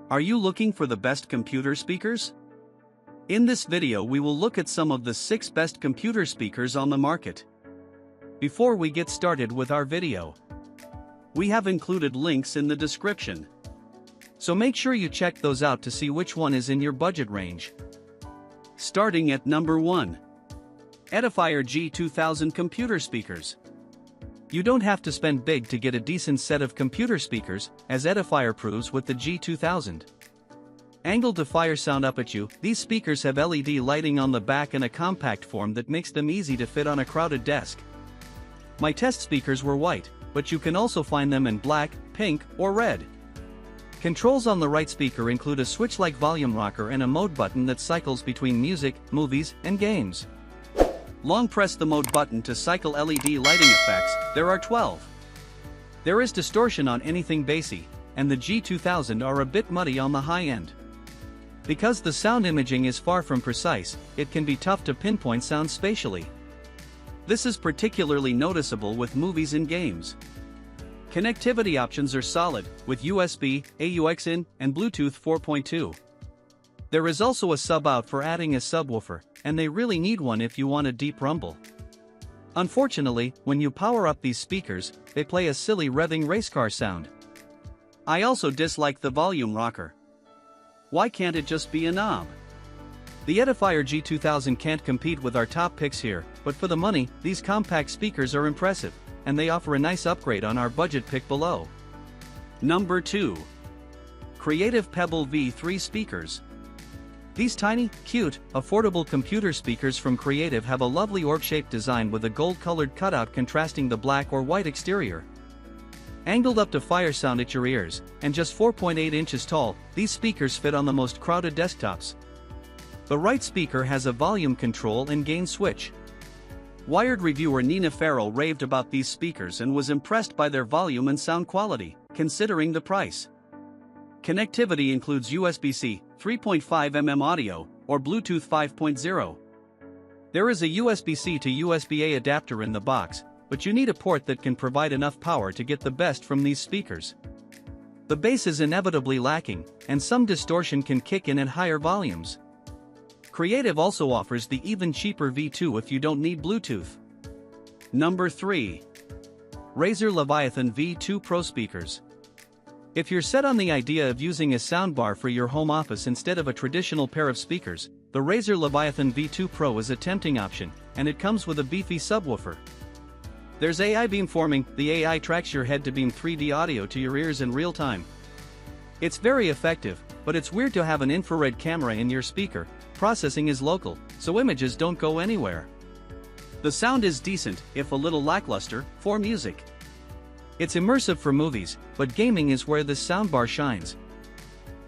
Are you looking for the best computer speakers? In this video we will look at some of the 6 best computer speakers on the market. Before we get started with our video, we have included links in the description. So make sure you check those out to see which one is in your budget range. Starting at number 1. Edifier G2000 Computer Speakers. You don't have to spend big to get a decent set of computer speakers, as Edifier proves with the G2000. Angled to fire sound up at you, these speakers have LED lighting on the back and a compact form that makes them easy to fit on a crowded desk. My test speakers were white, but you can also find them in black, pink, or red. Controls on the right speaker include a switch-like volume rocker and a mode button that cycles between music, movies, and games. Long press the mode button to cycle LED lighting effects. There are 12. There is distortion on anything bassy, and the G2000 are a bit muddy on the high end. Because the sound imaging is far from precise, it can be tough to pinpoint sound spatially. This is particularly noticeable with movies and games. Connectivity options are solid, with USB, AUX-in, and Bluetooth 4.2. There is also a sub-out for adding a subwoofer, and they really need one if you want a deep rumble. Unfortunately, when you power up these speakers, they play a silly revving race car sound. I also dislike the volume rocker. Why can't it just be a knob? The Edifier G2000 can't compete with our top picks here, but for the money, these compact speakers are impressive, and they offer a nice upgrade on our budget pick below. Number 2. Creative Pebble V3 Speakers. These tiny, cute, affordable computer speakers from Creative have a lovely orb-shaped design with a gold-colored cutout contrasting the black or white exterior. Angled up to fire sound at your ears, and just 4.8 inches tall, these speakers fit on the most crowded desktops. The right speaker has a volume control and gain switch. Wired reviewer Nina Farrell raved about these speakers and was impressed by their volume and sound quality, considering the price. Connectivity includes USB-C, 3.5mm audio, or Bluetooth 5.0. There is a USB-C to USB-A adapter in the box, but you need a port that can provide enough power to get the best from these speakers. The bass is inevitably lacking, and some distortion can kick in at higher volumes. Creative also offers the even cheaper V2 if you don't need Bluetooth. Number 3. Razer Leviathan V2 Pro Speakers. If you're set on the idea of using a soundbar for your home office instead of a traditional pair of speakers, the Razer Leviathan V2 Pro is a tempting option, and it comes with a beefy subwoofer. There's AI beamforming. The AI tracks your head to beam 3D audio to your ears in real time. It's very effective, but it's weird to have an infrared camera in your speaker. Processing is local, so images don't go anywhere. The sound is decent, if a little lackluster, for music. It's immersive for movies, but gaming is where this soundbar shines.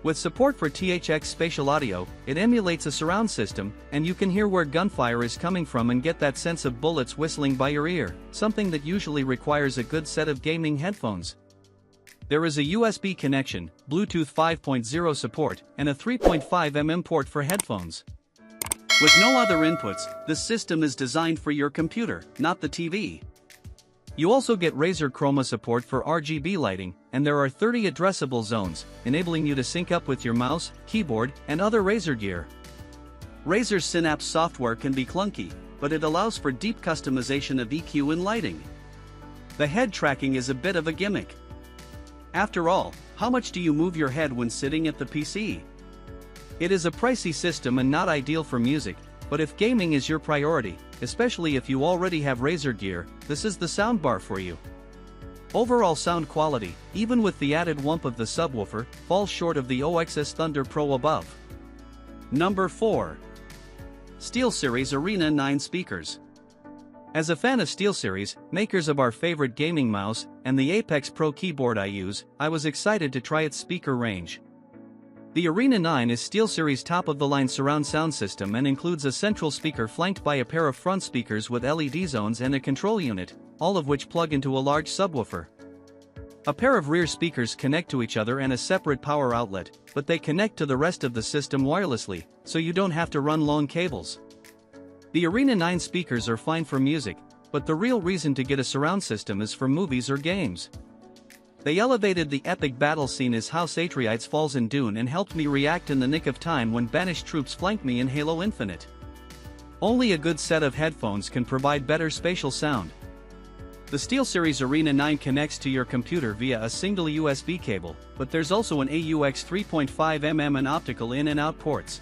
With support for THX spatial audio, it emulates a surround system, and you can hear where gunfire is coming from and get that sense of bullets whistling by your ear, something that usually requires a good set of gaming headphones. There is a USB connection, Bluetooth 5.0 support, and a 3.5mm port for headphones. With no other inputs, this system is designed for your computer, not the TV. You also get Razer Chroma support for RGB lighting, and there are 30 addressable zones, enabling you to sync up with your mouse, keyboard, and other Razer gear. Razer's Synapse software can be clunky, but it allows for deep customization of EQ and lighting. The head tracking is a bit of a gimmick. After all, how much do you move your head when sitting at the PC? It is a pricey system and not ideal for music, but if gaming is your priority, especially if you already have Razer gear, this is the soundbar for you. Overall sound quality, even with the added wump of the subwoofer, falls short of the OXS Thunder Pro above. Number 4. SteelSeries Arena 9 Speakers. As a fan of SteelSeries, makers of our favorite gaming mouse, and the Apex Pro keyboard I use, I was excited to try its speaker range. The Arena 9 is SteelSeries' top-of-the-line surround sound system and includes a central speaker flanked by a pair of front speakers with LED zones and a control unit, all of which plug into a large subwoofer. A pair of rear speakers connect to each other and a separate power outlet, but they connect to the rest of the system wirelessly, so you don't have to run long cables. The Arena 9 speakers are fine for music, but the real reason to get a surround system is for movies or games. They elevated the epic battle scene as House Atreides falls in Dune and helped me react in the nick of time when banished troops flanked me in Halo Infinite. Only a good set of headphones can provide better spatial sound. The SteelSeries Arena 9 connects to your computer via a single USB cable, but there's also an AUX 3.5mm and optical in and out ports.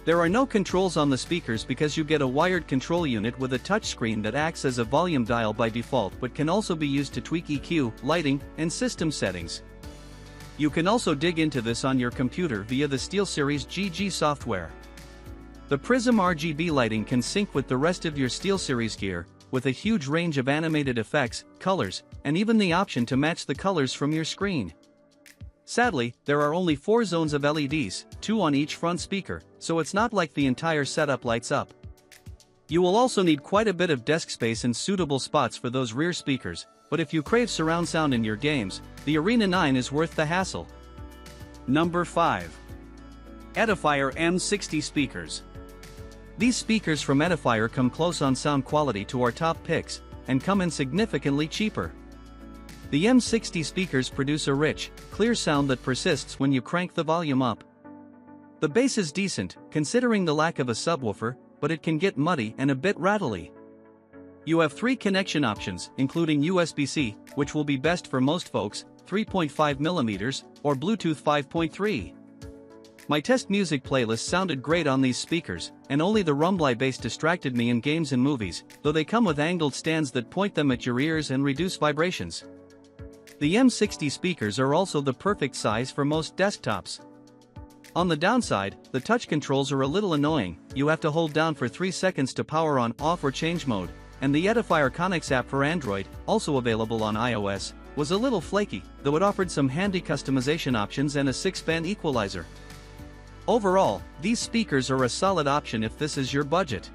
There are no controls on the speakers because you get a wired control unit with a touchscreen that acts as a volume dial by default but can also be used to tweak EQ, lighting, and system settings. You can also dig into this on your computer via the SteelSeries GG software. The Prism RGB lighting can sync with the rest of your SteelSeries gear, with a huge range of animated effects, colors, and even the option to match the colors from your screen. Sadly, there are only 4 zones of LEDs, 2 on each front speaker, so it's not like the entire setup lights up. You will also need quite a bit of desk space and suitable spots for those rear speakers, but if you crave surround sound in your games, the Arena 9 is worth the hassle. Number 5. Edifier M60 Speakers. These speakers from Edifier come close on sound quality to our top picks, and come in significantly cheaper. The M60 speakers produce a rich, clear sound that persists when you crank the volume up. The bass is decent, considering the lack of a subwoofer, but it can get muddy and a bit rattly. You have 3 connection options, including USB-C, which will be best for most folks, 3.5mm, or Bluetooth 5.3. My test music playlist sounded great on these speakers, and only the rumbly bass distracted me in games and movies, though they come with angled stands that point them at your ears and reduce vibrations. The M60 speakers are also the perfect size for most desktops. On the downside, the touch controls are a little annoying. You have to hold down for 3 seconds to power on, off or change mode, and the Edifier Connects app for Android, also available on iOS, was a little flaky, though it offered some handy customization options and a 6-band equalizer. Overall, these speakers are a solid option if this is your budget.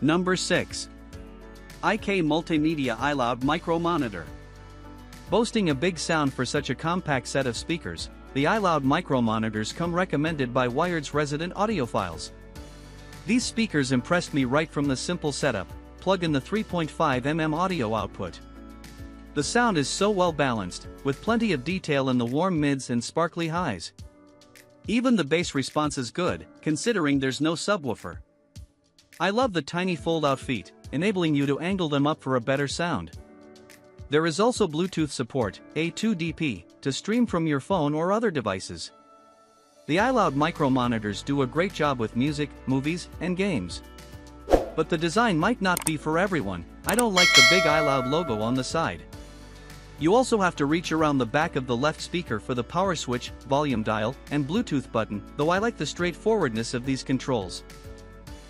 Number 6. IK Multimedia iLoud Micro Monitor. Boasting a big sound for such a compact set of speakers, the iLoud micro monitors come recommended by Wired's resident audiophiles. These speakers impressed me right from the simple setup. Plug in the 3.5mm audio output. The sound is so well balanced, with plenty of detail in the warm mids and sparkly highs. Even the bass response is good, considering there's no subwoofer. I love the tiny fold-out feet, enabling you to angle them up for a better sound. There is also Bluetooth support, A2DP, to stream from your phone or other devices. The iLoud micro monitors do a great job with music, movies, and games. But the design might not be for everyone. I don't like the big iLoud logo on the side. You also have to reach around the back of the left speaker for the power switch, volume dial, and Bluetooth button, though I like the straightforwardness of these controls.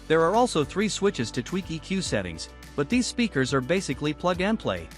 There are also 3 switches to tweak EQ settings, but these speakers are basically plug and play.